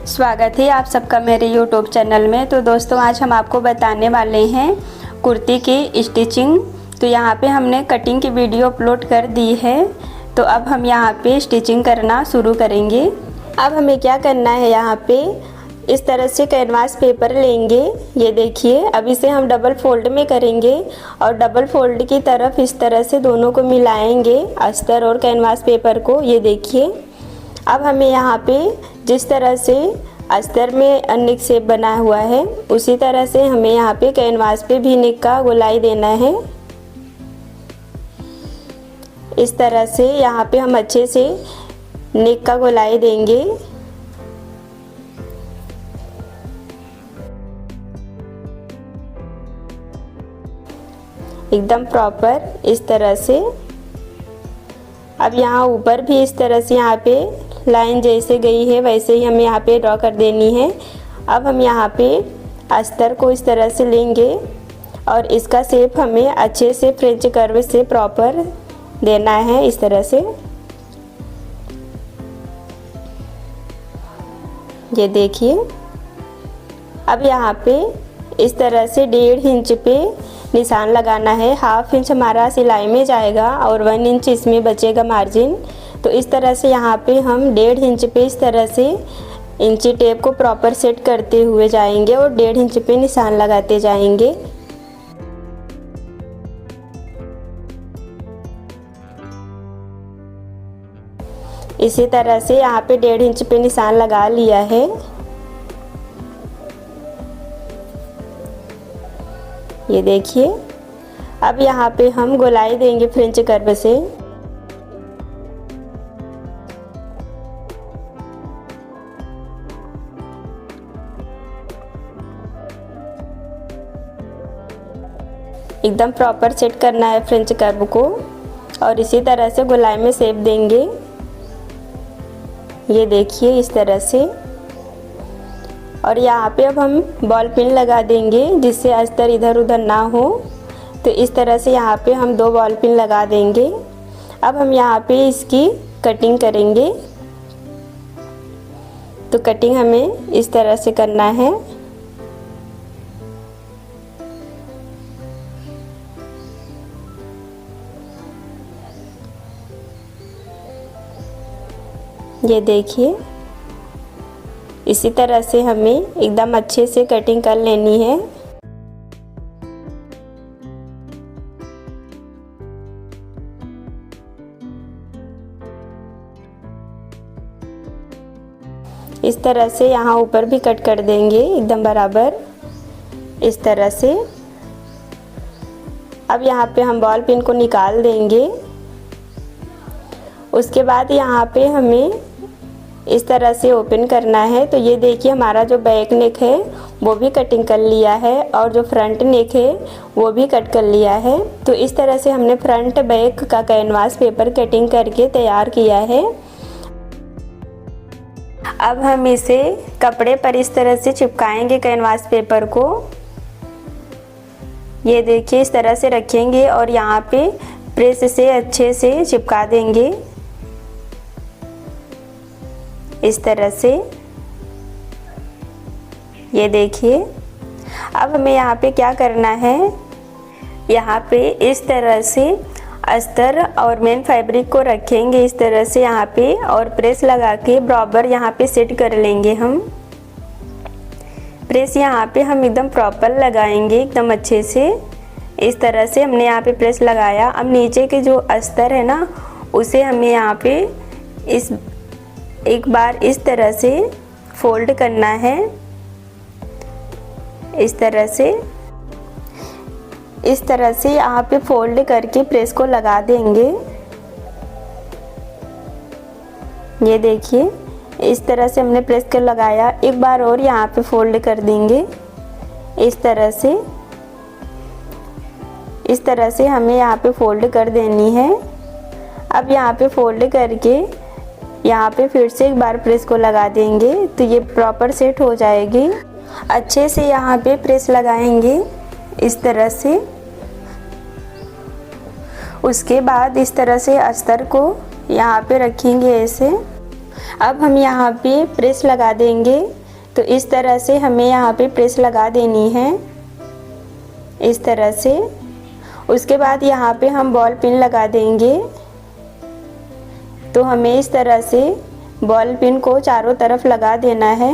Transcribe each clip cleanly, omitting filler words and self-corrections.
स्वागत है आप सबका मेरे यूट्यूब चैनल में। तो दोस्तों आज हम आपको बताने वाले हैं कुर्ती की स्टिचिंग। तो यहाँ पे हमने कटिंग की वीडियो अपलोड कर दी है। तो अब हम यहाँ पे स्टिचिंग करना शुरू करेंगे। अब हमें क्या करना है, यहाँ पे इस तरह से कैनवास पेपर लेंगे। ये देखिए, अब इसे हम डबल फोल्ड में करेंगे और डबल फोल्ड की तरफ इस तरह से दोनों को मिलाएंगे, अस्तर और कैनवास पेपर को। ये देखिए, अब हमें यहाँ पे जिस तरह से अस्तर में नेक शेप बना हुआ है उसी तरह से हमें यहाँ पे कैनवास पे भी नेक का गोलाई देना है। इस तरह से यहाँ पे हम अच्छे से नेक का गोलाई देंगे। एकदम प्रॉपर इस तरह से। अब यहाँ ऊपर भी इस तरह से यहाँ पे लाइन जैसे गई है वैसे ही हमें यहाँ पे ड्रॉ कर देनी है। अब हम यहाँ पे अस्तर को इस तरह से लेंगे और इसका शेप हमें अच्छे से फ्रेंच कर्व से प्रॉपर देना है, इस तरह से। ये देखिए, अब यहाँ पे इस तरह से 1.5 इंच पे निशान लगाना है। 1/2 इंच हमारा सिलाई में जाएगा और 1 इंच इसमें बचेगा मार्जिन। तो इस तरह से यहाँ पे हम 1.5 इंच पे इस तरह से इंची टेप को प्रॉपर सेट करते हुए जाएंगे और 1.5 इंच पे निशान लगाते जाएंगे। इसी तरह से यहाँ पे 1.5 इंच पे निशान लगा लिया है। ये देखिए, अब यहाँ पे हम गोलाई देंगे फ्रेंच कर्व से। एकदम प्रॉपर सेट करना है फ्रेंच कर्व को और इसी तरह से गोलाई में शेप देंगे। ये देखिए, इस तरह से। और यहाँ पे अब हम बॉल पिन लगा देंगे जिससे अस्तर इधर उधर ना हो। तो इस तरह से यहाँ पे हम 2 बॉल पिन लगा देंगे। अब हम यहाँ पे इसकी कटिंग करेंगे। तो कटिंग हमें इस तरह से करना है। ये देखिए, इसी तरह से हमें एकदम अच्छे से कटिंग कर लेनी है। इस तरह से यहाँ ऊपर भी कट कर देंगे एकदम बराबर, इस तरह से। अब यहाँ पे हम बॉल पिन को निकाल देंगे। उसके बाद यहाँ पे हमें इस तरह से ओपन करना है। तो ये देखिए, हमारा जो बैक नेक है वो भी कटिंग कर लिया है और जो फ्रंट नेक है वो भी कट कर लिया है। तो इस तरह से हमने फ्रंट बैक का कैनवास पेपर कटिंग करके तैयार किया है। अब हम इसे कपड़े पर इस तरह से चिपकाएंगे कैनवास पेपर को। ये देखिए, इस तरह से रखेंगे और यहाँ पे प्रेस से अच्छे से चिपका देंगे, इस तरह से। ये देखिए, अब हमें यहाँ पे क्या करना है, यहाँ पे इस तरह से अस्तर और मेन फैब्रिक को रखेंगे इस तरह से यहाँ पे और प्रेस लगा के बराबर यहाँ पे सेट कर लेंगे हम। प्रेस यहाँ पे हम एकदम प्रॉपर लगाएंगे, एकदम अच्छे से। इस तरह से हमने यहाँ पे प्रेस लगाया। अब नीचे के जो अस्तर है ना उसे हमें यहाँ पे एक बार इस तरह से फोल्ड करना है, इस तरह से। इस तरह से यहाँ पे फोल्ड करके प्रेस को लगा देंगे। ये देखिए, इस तरह से हमने प्रेस कर लगाया। एक बार और यहाँ पे फोल्ड कर देंगे, इस तरह से। इस तरह से हमें यहाँ पे फोल्ड कर देनी है। अब यहाँ पे फोल्ड करके यहाँ पे फिर से एक बार प्रेस को लगा देंगे तो ये प्रॉपर सेट हो जाएगी। अच्छे से यहाँ पे प्रेस लगाएंगे इस तरह से। उसके बाद इस तरह से अस्तर को यहाँ पे रखेंगे ऐसे। अब हम यहाँ पे प्रेस लगा देंगे तो इस तरह से हमें यहाँ पे प्रेस लगा देनी है, इस तरह से। उसके बाद यहाँ पे हम बॉल पिन लगा देंगे। तो हमें इस तरह से बॉल पिन को चारों तरफ लगा देना है।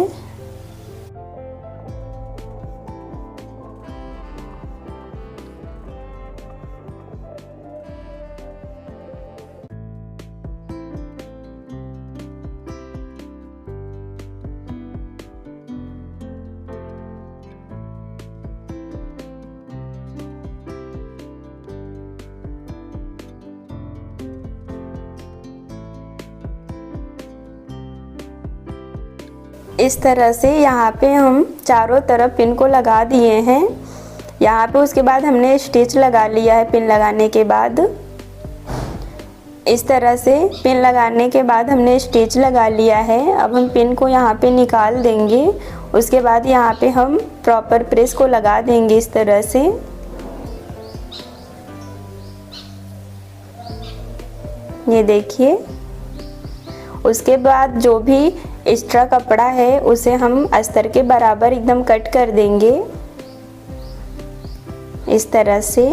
इस तरह से यहाँ पे हम चारों तरफ पिन को लगा दिए हैं यहाँ पे। उसके बाद हमने स्टिच लगा लिया है। पिन लगाने के बाद इस तरह से पिन लगाने के बाद हमने स्टिच लगा लिया है। अब हम पिन को यहाँ पे निकाल देंगे। उसके बाद यहाँ पे हम प्रॉपर प्रेस को लगा देंगे इस तरह से। ये देखिए। उसके बाद जो भी एक्स्ट्रा कपड़ा है उसे हम अस्तर के बराबर एकदम कट कर देंगे इस तरह से।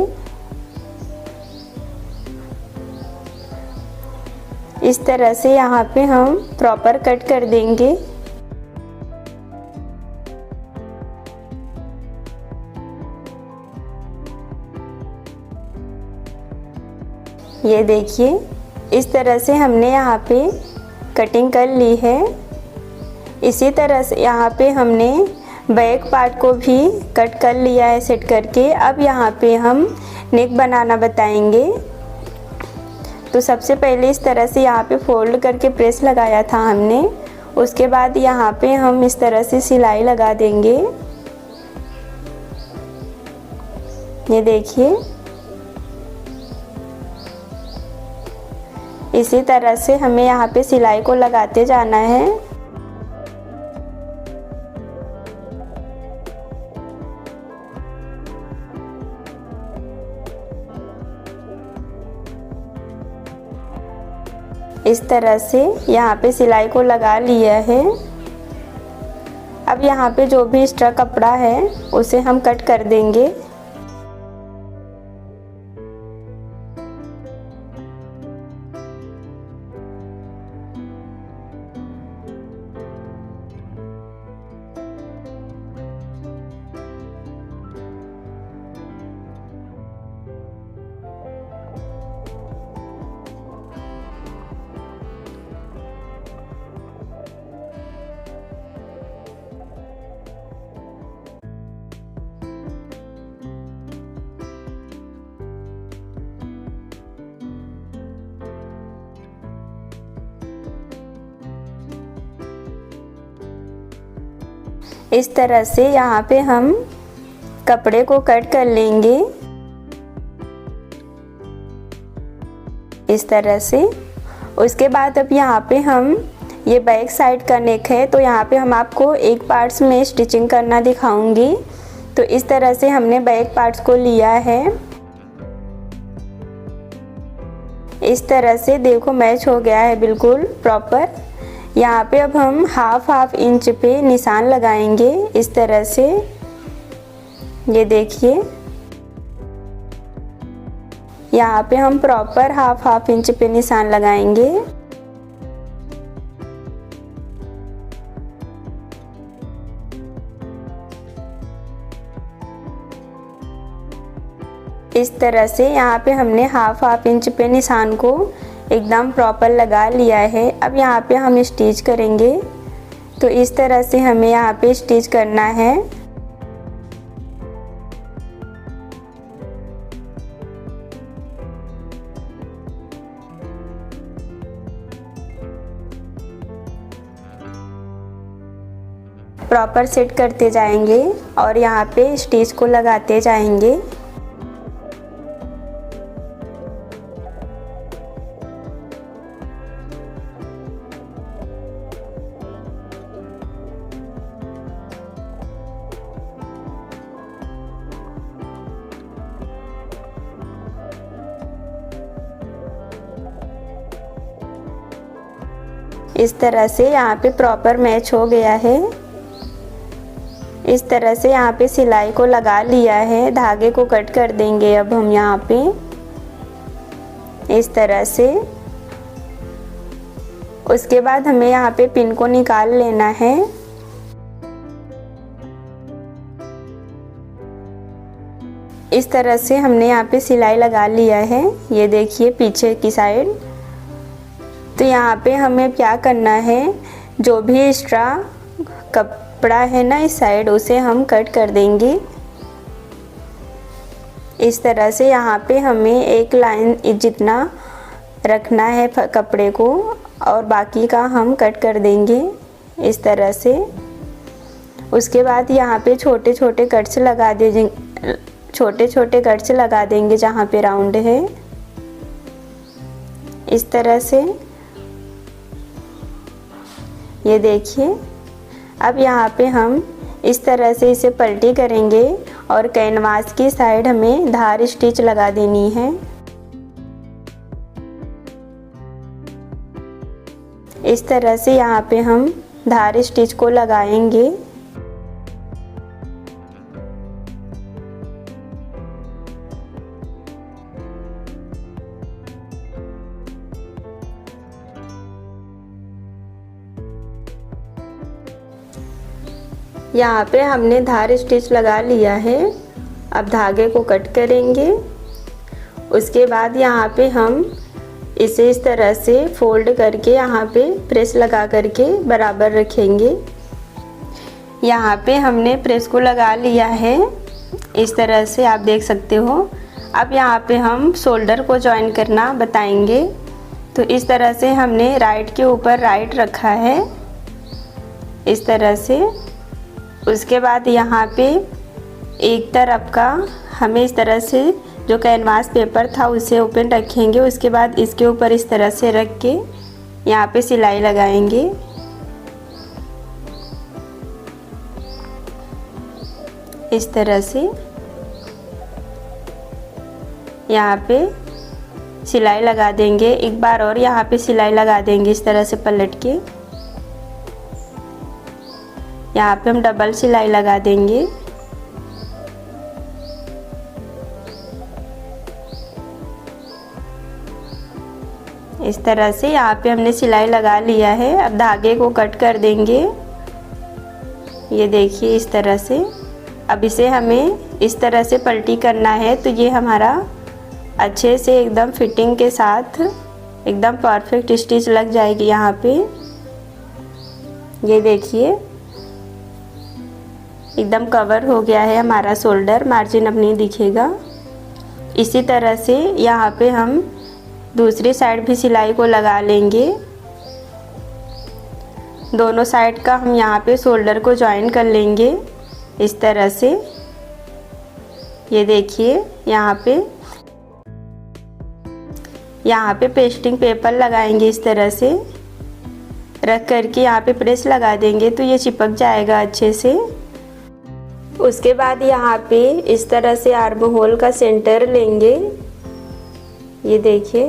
इस तरह से यहाँ पे हम प्रॉपर कट कर देंगे। ये देखिए, इस तरह से हमने यहाँ पे कटिंग कर ली है। इसी तरह से यहाँ पे हमने बैक पार्ट को भी कट कर लिया है सेट करके। अब यहाँ पे हम नेक बनाना बताएंगे। तो सबसे पहले इस तरह से यहाँ पे फोल्ड करके प्रेस लगाया था हमने। उसके बाद यहाँ पे हम इस तरह से सिलाई लगा देंगे। ये देखिए, इसी तरह से हमें यहाँ पे सिलाई को लगाते जाना है। इस तरह से यहाँ पे सिलाई को लगा लिया है। अब यहाँ पे जो भी एक्स्ट्रा कपड़ा है उसे हम कट कर देंगे। इस तरह से यहाँ पे हम कपड़े को कट कर लेंगे इस तरह से। उसके बाद अब यहाँ पे हम ये बैक साइड का नेक है, तो यहाँ पे हम आपको एक पार्ट्स में स्टिचिंग करना दिखाऊंगी। तो इस तरह से हमने बैक पार्ट्स को लिया है। इस तरह से देखो मैच हो गया है बिल्कुल प्रॉपर। यहाँ पे अब हम हाफ इंच पे निशान लगाएंगे इस तरह से। ये देखिए, यहाँ पे हम प्रॉपर हाफ इंच पे निशान लगाएंगे। इस तरह से यहाँ पे हमने हाफ इंच पे निशान को एकदम प्रॉपर लगा लिया है। अब यहाँ पे हम स्टिच करेंगे। तो इस तरह से हमें यहाँ पे स्टिच करना है। प्रॉपर सेट करते जाएंगे और यहाँ पे स्टिच को लगाते जाएंगे। इस तरह से यहाँ पे प्रॉपर मैच हो गया है। इस तरह से यहाँ पे सिलाई को लगा लिया है। धागे को कट कर देंगे अब हम यहाँ पे इस तरह से। उसके बाद हमें यहाँ पे पिन को निकाल लेना है। इस तरह से हमने यहाँ पे सिलाई लगा लिया है, ये देखिए पीछे की साइड। तो यहाँ पे हमें क्या करना है, जो भी एक्स्ट्रा कपड़ा है ना इस साइड, उसे हम कट कर देंगे इस तरह से। यहाँ पे हमें एक लाइन जितना रखना है कपड़े को और बाकी का हम कट कर देंगे इस तरह से। उसके बाद यहाँ पे छोटे छोटे कट्स लगा देंगे, छोटे छोटे कट्स लगा देंगे जहाँ पे राउंड है इस तरह से, ये देखिए। अब यहाँ पे हम इस तरह से इसे पलटी करेंगे और कैनवास की साइड हमें धार स्टिच लगा देनी है इस तरह से। यहाँ पे हम धार स्टिच को लगाएंगे। यहाँ पे हमने धार स्टिच लगा लिया है। अब धागे को कट करेंगे। उसके बाद यहाँ पे हम इसे इस तरह से फोल्ड करके यहाँ पे प्रेस लगा करके बराबर रखेंगे। यहाँ पे हमने प्रेस को लगा लिया है इस तरह से, आप देख सकते हो। अब यहाँ पे हम शोल्डर को जॉइन करना बताएंगे। तो इस तरह से हमने राइट के ऊपर राइट रखा है इस तरह से। उसके बाद यहाँ पे एक तरफ का हमें इस तरह से जो कैनवास पेपर था उसे ओपन रखेंगे। उसके बाद इसके ऊपर इस तरह से रख के यहाँ पे सिलाई लगाएंगे इस तरह से। यहाँ पे सिलाई लगा देंगे एक बार और, यहाँ पे सिलाई लगा देंगे इस तरह से पलट के। यहाँ पे हम डबल सिलाई लगा देंगे इस तरह से। यहाँ पे हमने सिलाई लगा लिया है। अब धागे को कट कर देंगे, ये देखिए इस तरह से। अब इसे हमें इस तरह से पलटी करना है, तो ये हमारा अच्छे से एकदम फिटिंग के साथ एकदम परफेक्ट स्टिच लग जाएगी यहाँ पे। ये देखिए एकदम कवर हो गया है हमारा शोल्डर, मार्जिन अब नहीं दिखेगा। इसी तरह से यहाँ पे हम दूसरी साइड भी सिलाई को लगा लेंगे। दोनों साइड का हम यहाँ पे शोल्डर को जॉइन कर लेंगे इस तरह से। ये देखिए यहाँ पे पेस्टिंग पेपर लगाएंगे इस तरह से रख करके यहाँ पे प्रेस लगा देंगे, तो ये चिपक जाएगा अच्छे से। उसके बाद यहाँ पे इस तरह से आर्म होल का सेंटर लेंगे, ये देखिए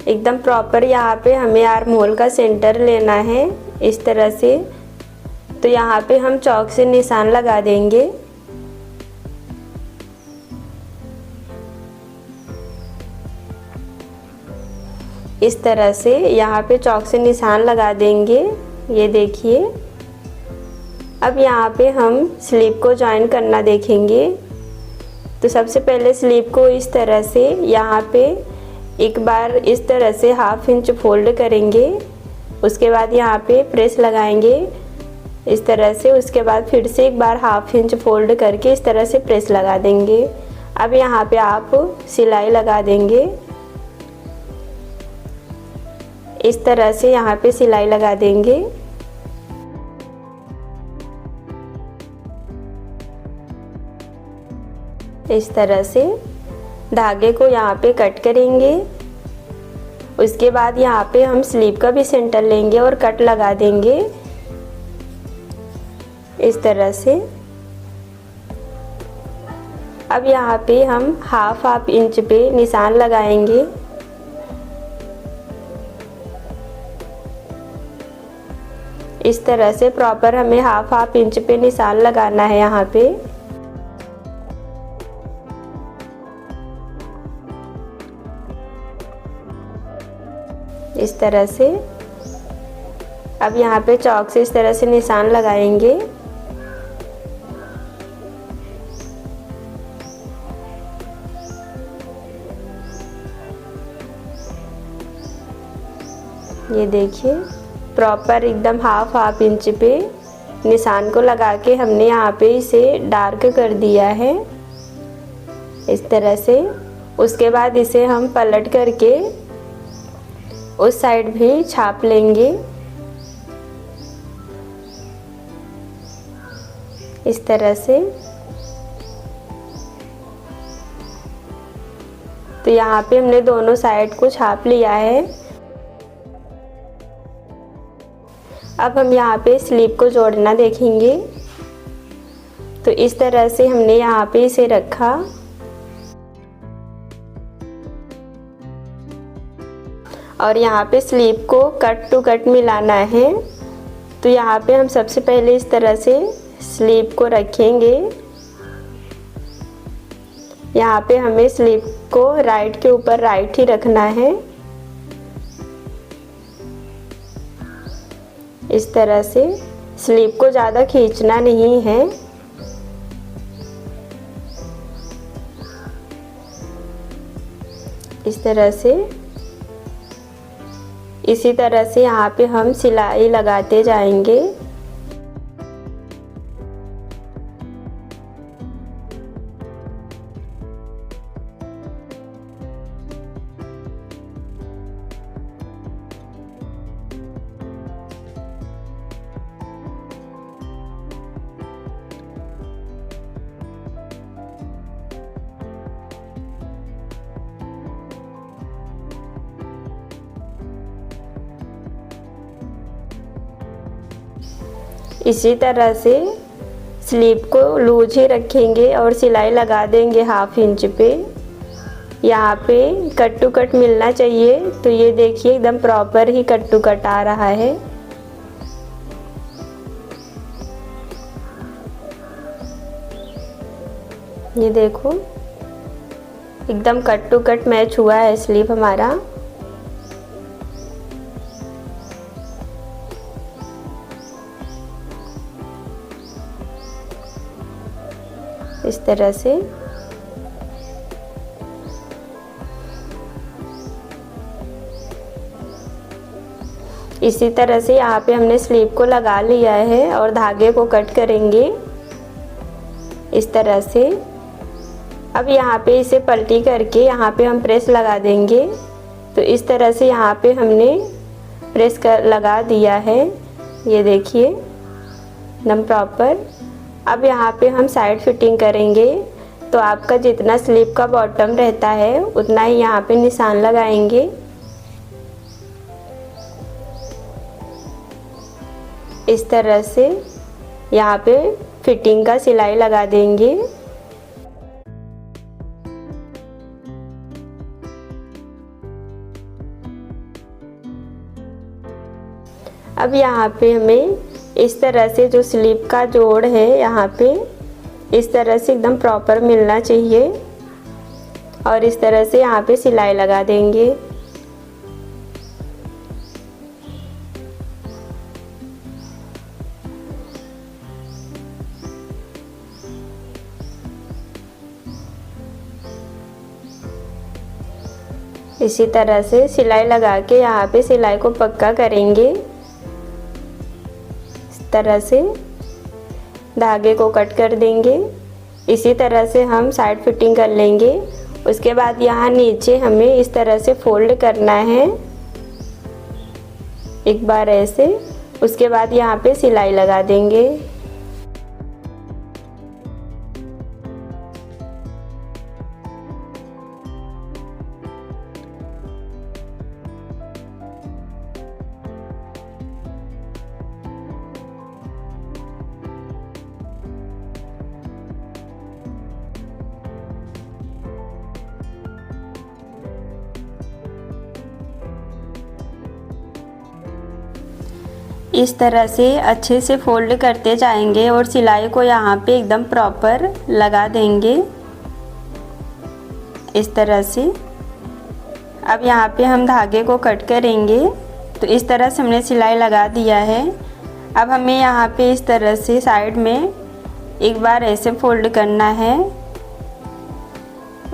एकदम प्रॉपर यहाँ पे हमें आर्म होल का सेंटर लेना है इस तरह से। तो यहाँ पे हम चौक से निशान लगा देंगे इस तरह से। यहाँ पे चौक से निशान लगा देंगे, ये देखिए। अब यहाँ पे हम स्लीव को जॉइन करना देखेंगे। तो सबसे पहले स्लीव को इस तरह से यहाँ पे एक बार इस तरह से ½ इंच फोल्ड करेंगे। उसके बाद यहाँ पे प्रेस लगाएंगे इस तरह से। उसके बाद फिर से एक बार ½ इंच फोल्ड करके इस तरह से प्रेस लगा देंगे। अब यहाँ पे आप सिलाई लगा देंगे इस तरह से, यहाँ पे सिलाई लगा देंगे। इस तरह से धागे को यहाँ पे कट करेंगे। उसके बाद यहाँ पे हम स्लीव का भी सेंटर लेंगे और कट लगा देंगे इस तरह से। अब यहाँ पे हम ½ इंच पे निशान लगाएंगे इस तरह से प्रॉपर हमें हाफ इंच पे निशान लगाना है यहाँ पे। इस तरह से अब यहाँ पे चॉक से इस तरह से निशान लगाएंगे। ये देखिए प्रॉपर एकदम हाफ इंच पे निशान को लगा के हमने यहाँ पे इसे डार्क कर दिया है इस तरह से। उसके बाद इसे हम पलट करके उस साइड भी छाप लेंगे इस तरह से। तो यहाँ पे हमने दोनों साइड को छाप लिया है। अब हम यहाँ पे स्लीव को जोड़ना देखेंगे। तो इस तरह से हमने यहाँ पे इसे रखा और यहाँ पे स्लीव को कट टू कट मिलाना है। तो यहाँ पे हम सबसे पहले इस तरह से स्लीव को रखेंगे। यहाँ पे हमें स्लीव को राइट के ऊपर राइट ही रखना है इस तरह से। स्लीव को ज़्यादा खींचना नहीं है। इस तरह से इसी तरह से यहाँ पे हम सिलाई लगाते जाएंगे। इसी तरह से स्लीव को लूज ही रखेंगे और सिलाई लगा देंगे हाफ इंच पे। यहाँ पे कट टू कट मिलना चाहिए। तो ये देखिए एकदम प्रॉपर ही कट टू कट आ रहा है। ये देखो एकदम कट टू कट मैच हुआ है स्लीव हमारा। इस तरह से इसी तरह से यहाँ पे हमने स्लीव को लगा लिया है और धागे को कट करेंगे इस तरह से। अब यहाँ पे इसे पलटी करके यहाँ पे हम प्रेस लगा देंगे। तो इस तरह से यहाँ पे हमने प्रेस कर लगा दिया है। ये देखिए एकदम प्रॉपर। अब यहाँ पे हम साइड फिटिंग करेंगे। तो आपका जितना स्लीव का बॉटम रहता है उतना ही यहाँ पे निशान लगाएंगे। इस तरह से यहाँ पे फिटिंग का सिलाई लगा देंगे। अब यहाँ पे हमें इस तरह से जो स्लीव का जोड़ है यहाँ पे इस तरह से एकदम प्रॉपर मिलना चाहिए और इस तरह से यहाँ पे सिलाई लगा देंगे। इसी तरह से सिलाई लगा के यहाँ पे सिलाई को पक्का करेंगे। तरह से धागे को कट कर देंगे। इसी तरह से हम साइड फिटिंग कर लेंगे। उसके बाद यहाँ नीचे हमें इस तरह से फोल्ड करना है एक बार ऐसे। उसके बाद यहाँ पे सिलाई लगा देंगे। इस तरह से अच्छे से फोल्ड करते जाएंगे और सिलाई को यहाँ पे एकदम प्रॉपर लगा देंगे इस तरह से। अब यहाँ पे हम धागे को कट करेंगे। तो इस तरह से हमने सिलाई लगा दिया है। अब हमें यहाँ पे इस तरह से साइड में एक बार ऐसे फोल्ड करना है,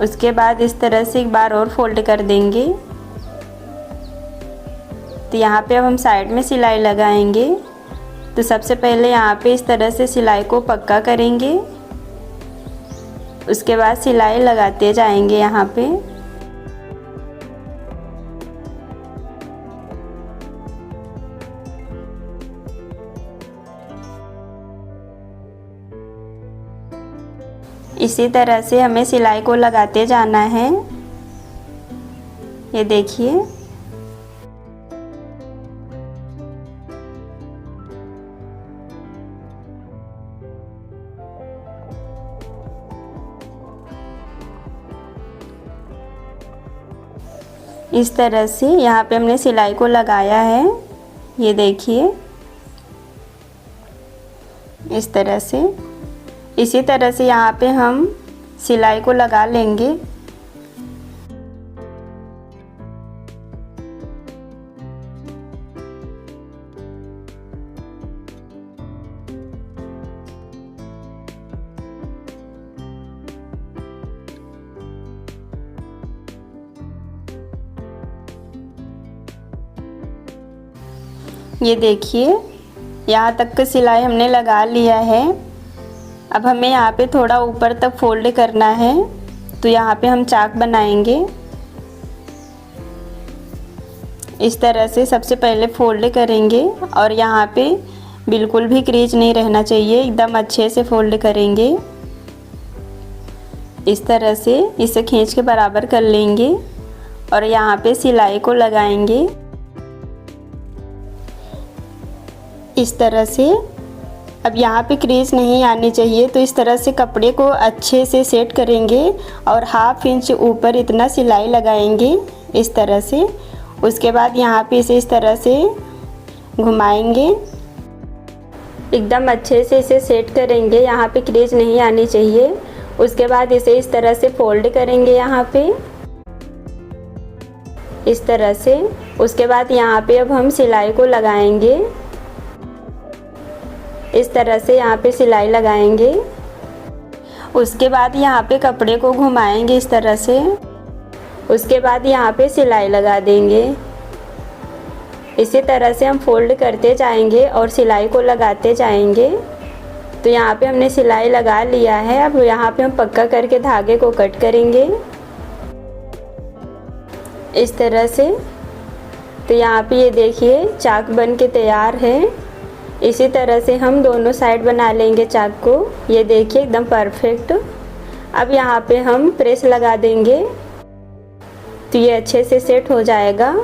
उसके बाद इस तरह से एक बार और फोल्ड कर देंगे। तो यहाँ पे अब हम साइड में सिलाई लगाएंगे। तो सबसे पहले यहाँ पे इस तरह से सिलाई को पक्का करेंगे, उसके बाद सिलाई लगाते जाएंगे यहाँ पे। इसी तरह से हमें सिलाई को लगाते जाना है। ये देखिए, इस तरह से यहाँ पे हमने सिलाई को लगाया है। ये देखिए, इस तरह से, इसी तरह से यहाँ पे हम सिलाई को लगा लेंगे। ये देखिए, यहाँ तक की सिलाई हमने लगा लिया है। अब हमें यहाँ पे थोड़ा ऊपर तक फोल्ड करना है। तो यहाँ पे हम चाक बनाएंगे। इस तरह से सबसे पहले फोल्ड करेंगे और यहाँ पे बिल्कुल भी क्रीज नहीं रहना चाहिए, एकदम अच्छे से फोल्ड करेंगे। इस तरह से इसे खींच के बराबर कर लेंगे और यहाँ पे सिलाई को लगाएंगे इस तरह से। अब यहाँ पे क्रीज नहीं आनी चाहिए, तो इस तरह से कपड़े को अच्छे से सेट करेंगे और 1/2 इंच ऊपर इतना सिलाई लगाएंगे इस तरह से। उसके बाद यहाँ पे इसे इस तरह से घुमाएंगे, एकदम अच्छे से इसे सेट करेंगे, यहाँ पे क्रीज नहीं आनी चाहिए। उसके बाद इसे इस तरह से फोल्ड करेंगे यहाँ पे इस तरह से। उसके बाद यहाँ पे अब हम सिलाई को लगाएंगे इस तरह से, यहाँ पे सिलाई लगाएंगे। उसके बाद यहाँ पे कपड़े को घुमाएंगे इस तरह से। उसके बाद यहाँ पे सिलाई लगा देंगे। इसी तरह से हम फोल्ड करते जाएंगे और सिलाई को लगाते जाएंगे। तो यहाँ पे हमने सिलाई लगा लिया है। अब यहाँ पे हम पक्का करके धागे को कट करेंगे इस तरह से। तो यहाँ पे ये देखिए, चाक बन के तैयार है। इसी तरह से हम दोनों साइड बना लेंगे चाक को। ये देखिए, एकदम परफेक्ट। अब यहाँ पे हम प्रेस लगा देंगे तो ये अच्छे से सेट हो जाएगा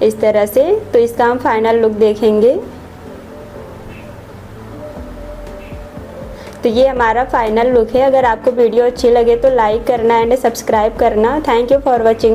इस तरह से। तो इसका हम फाइनल लुक देखेंगे। तो ये हमारा फाइनल लुक है। अगर आपको वीडियो अच्छी लगे तो लाइक करना एंड सब्सक्राइब करना। Thank you for watching.